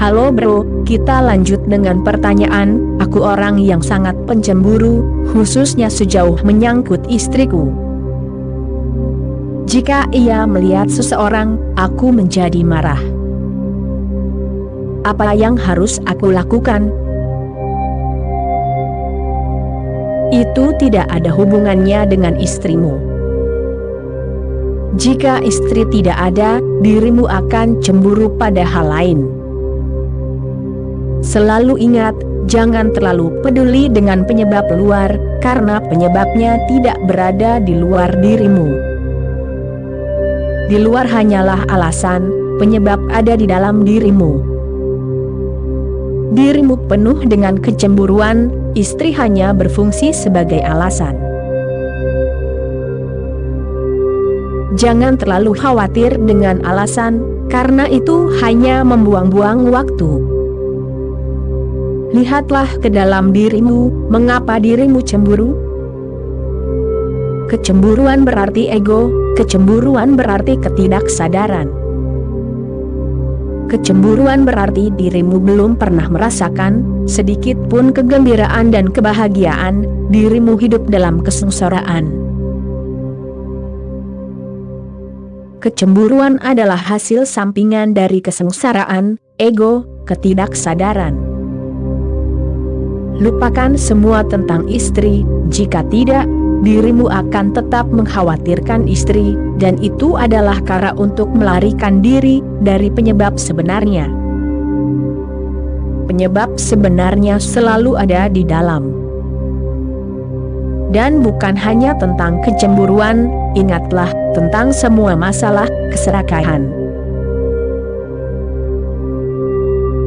Halo bro, kita lanjut dengan pertanyaan. Aku orang yang sangat pencemburu, khususnya sejauh menyangkut istriku. Jika ia melihat seseorang, aku menjadi marah. Apa yang harus aku lakukan? Itu tidak ada hubungannya dengan istrimu. Jika istri tidak ada, dirimu akan cemburu pada hal lain. Selalu ingat, jangan terlalu peduli dengan penyebab luar, karena penyebabnya tidak berada di luar dirimu. Di luar hanyalah alasan, penyebab ada di dalam dirimu. Dirimu penuh dengan kecemburuan, istri hanya berfungsi sebagai alasan. Jangan terlalu khawatir dengan alasan, karena itu hanya membuang-buang waktu. Lihatlah ke dalam dirimu, mengapa dirimu cemburu? Kecemburuan berarti ego, kecemburuan berarti ketidaksadaran. Kecemburuan berarti dirimu belum pernah merasakan sedikit pun kegembiraan dan kebahagiaan, dirimu hidup dalam kesengsaraan. Kecemburuan adalah hasil sampingan dari kesengsaraan, ego, ketidaksadaran. Lupakan semua tentang istri, jika tidak, dirimu akan tetap mengkhawatirkan istri, dan itu adalah cara untuk melarikan diri dari penyebab sebenarnya. Penyebab sebenarnya selalu ada di dalam. Dan bukan hanya tentang kecemburuan, ingatlah tentang semua masalah keserakahan.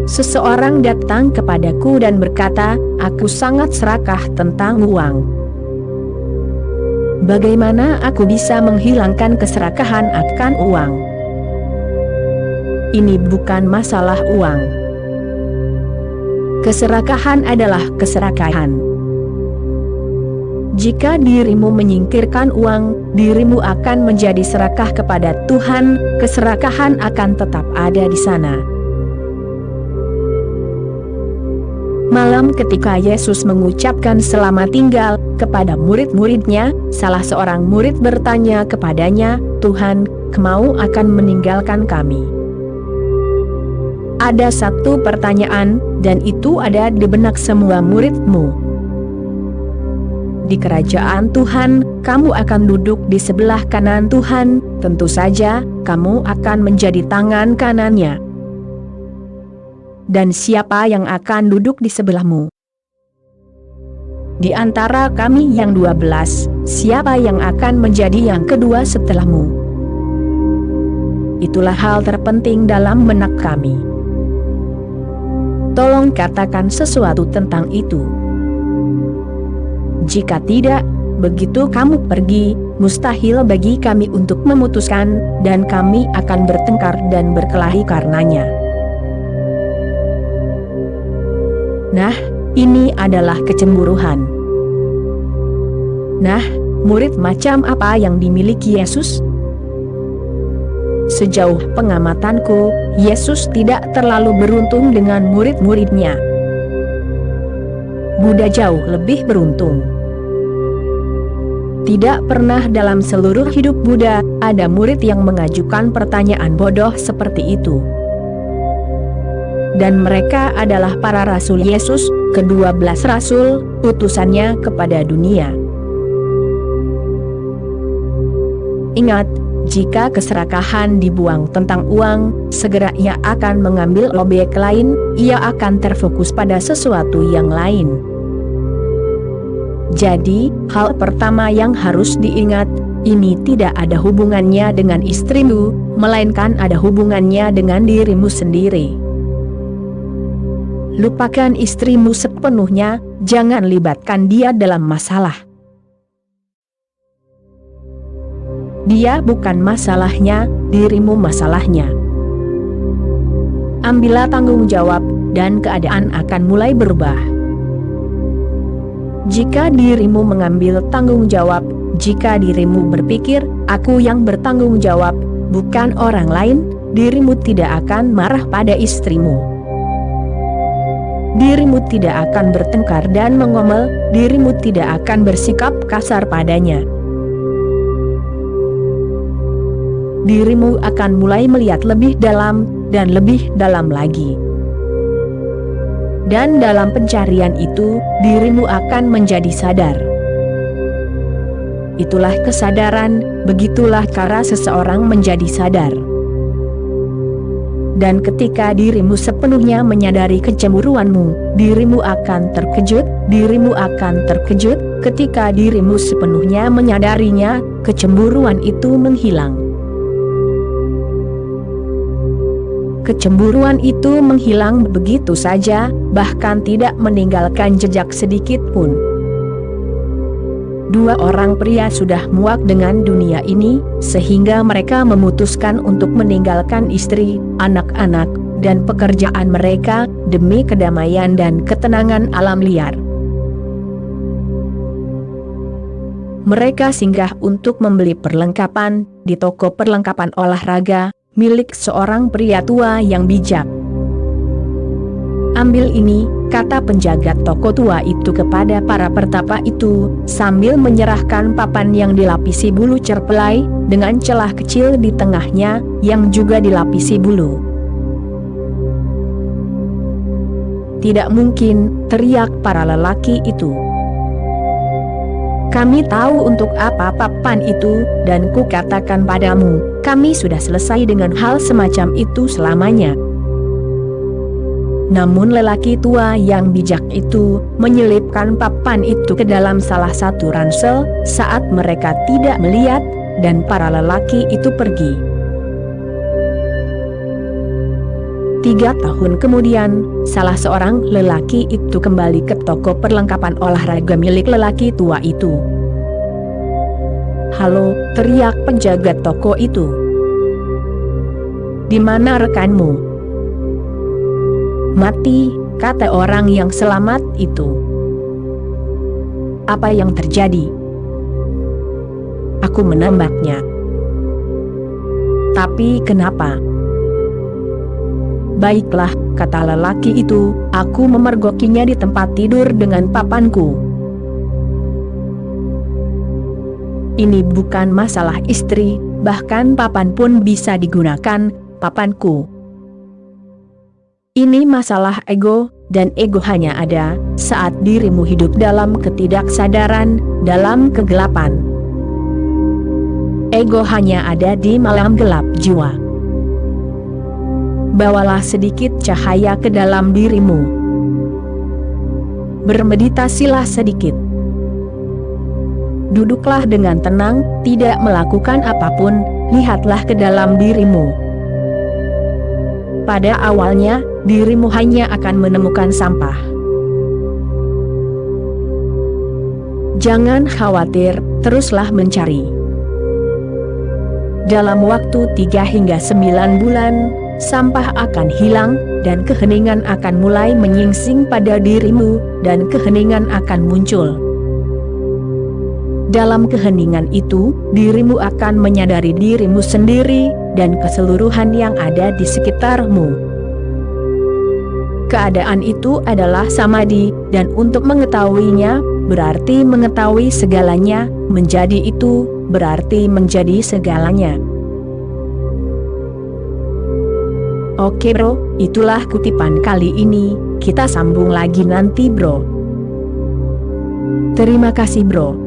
Seseorang datang kepadaku dan berkata, aku sangat serakah tentang uang. Bagaimana aku bisa menghilangkan keserakahan akan uang? Ini bukan masalah uang. Keserakahan adalah keserakahan. Jika dirimu menyingkirkan uang, dirimu akan menjadi serakah kepada Tuhan, keserakahan akan tetap ada di sana. Malam ketika Yesus mengucapkan selamat tinggal kepada murid-muridnya, salah seorang murid bertanya kepadanya, Tuhan, Kau akan meninggalkan kami? Ada satu pertanyaan, dan itu ada di benak semua murid-Mu. Di kerajaan Tuhan, kamu akan duduk di sebelah kanan Tuhan, tentu saja, kamu akan menjadi tangan kanannya. Dan siapa yang akan duduk di sebelahmu? Di antara kami yang 12, siapa yang akan menjadi yang kedua setelahmu? Itulah hal terpenting dalam benak kami. Tolong katakan sesuatu tentang itu. Jika tidak, begitu kamu pergi, mustahil bagi kami untuk memutuskan, dan kami akan bertengkar dan berkelahi karenanya. Nah, ini adalah kecemburuan. Nah, murid macam apa yang dimiliki Yesus? Sejauh pengamatanku, Yesus tidak terlalu beruntung dengan murid-muridnya. Buddha jauh lebih beruntung. Tidak pernah dalam seluruh hidup Buddha, ada murid yang mengajukan pertanyaan bodoh seperti itu. Dan mereka adalah para rasul Yesus, ke-12 rasul, utusannya kepada dunia. Ingat, jika keserakahan dibuang tentang uang, segera ia akan mengambil objek lain, ia akan terfokus pada sesuatu yang lain. Jadi, hal pertama yang harus diingat, ini tidak ada hubungannya dengan istrimu, melainkan ada hubungannya dengan dirimu sendiri. Lupakan istrimu sepenuhnya, jangan libatkan dia dalam masalah. Dia bukan masalahnya, dirimu masalahnya. Ambillah tanggung jawab, dan keadaan akan mulai berubah. Jika dirimu mengambil tanggung jawab, jika dirimu berpikir, aku yang bertanggung jawab, bukan orang lain, dirimu tidak akan marah pada istrimu. dirimu tidak akan bertengkar dan mengomel, dirimu tidak akan bersikap kasar padanya. Dirimu akan mulai melihat lebih dalam, dan lebih dalam lagi. Dan dalam pencarian itu, dirimu akan menjadi sadar. Itulah kesadaran, begitulah cara seseorang menjadi sadar. Dan ketika dirimu sepenuhnya menyadari kecemburuanmu, dirimu akan terkejut, ketika dirimu sepenuhnya menyadarinya, kecemburuan itu menghilang. Kecemburuan itu menghilang begitu saja, bahkan tidak meninggalkan jejak sedikit pun. Dua orang pria sudah muak dengan dunia ini, sehingga mereka memutuskan untuk meninggalkan istri, anak-anak, dan pekerjaan mereka, demi kedamaian dan ketenangan alam liar. Mereka singgah untuk membeli perlengkapan, di toko perlengkapan olahraga, milik seorang pria tua yang bijak. "Ambil ini," kata penjaga toko tua itu kepada para pertapa itu, sambil menyerahkan papan yang dilapisi bulu cerpelai, dengan celah kecil di tengahnya, yang juga dilapisi bulu. "Tidak mungkin," teriak para lelaki itu. "Kami tahu untuk apa papan itu, dan ku katakan padamu, kami sudah selesai dengan hal semacam itu selamanya." Namun lelaki tua yang bijak itu, menyelipkan papan itu ke dalam salah satu ransel, saat mereka tidak melihat, dan para lelaki itu pergi. 3 tahun kemudian, salah seorang lelaki itu kembali ke toko perlengkapan olahraga milik lelaki tua itu. "Halo," teriak penjaga toko itu. "Di mana rekanmu?" "Mati," kata orang yang selamat itu. "Apa yang terjadi?" "Aku menembaknya." "Tapi kenapa?" "Baiklah," kata lelaki itu, "aku memergokinya di tempat tidur dengan papanku." "Ini bukan masalah istri, bahkan papan pun bisa digunakan, papanku. Ini masalah ego, dan ego hanya ada saat dirimu hidup dalam ketidaksadaran, dalam kegelapan. Ego hanya ada di malam gelap jiwa. Bawalah sedikit cahaya ke dalam dirimu. Bermeditasilah sedikit. Duduklah dengan tenang, tidak melakukan apapun, lihatlah ke dalam dirimu. Pada awalnya, dirimu hanya akan menemukan sampah. Jangan khawatir, teruslah mencari. Dalam waktu 3 hingga 9 bulan, sampah akan hilang, dan keheningan akan mulai menyingsing pada dirimu, dan keheningan akan muncul. Dalam keheningan itu, dirimu akan menyadari dirimu sendiri, dan keseluruhan yang ada di sekitarmu. Keadaan itu adalah samadhi, dan untuk mengetahuinya, berarti mengetahui segalanya, menjadi itu, berarti menjadi segalanya. Oke bro, itulah kutipan kali ini, kita sambung lagi nanti bro. Terima kasih bro.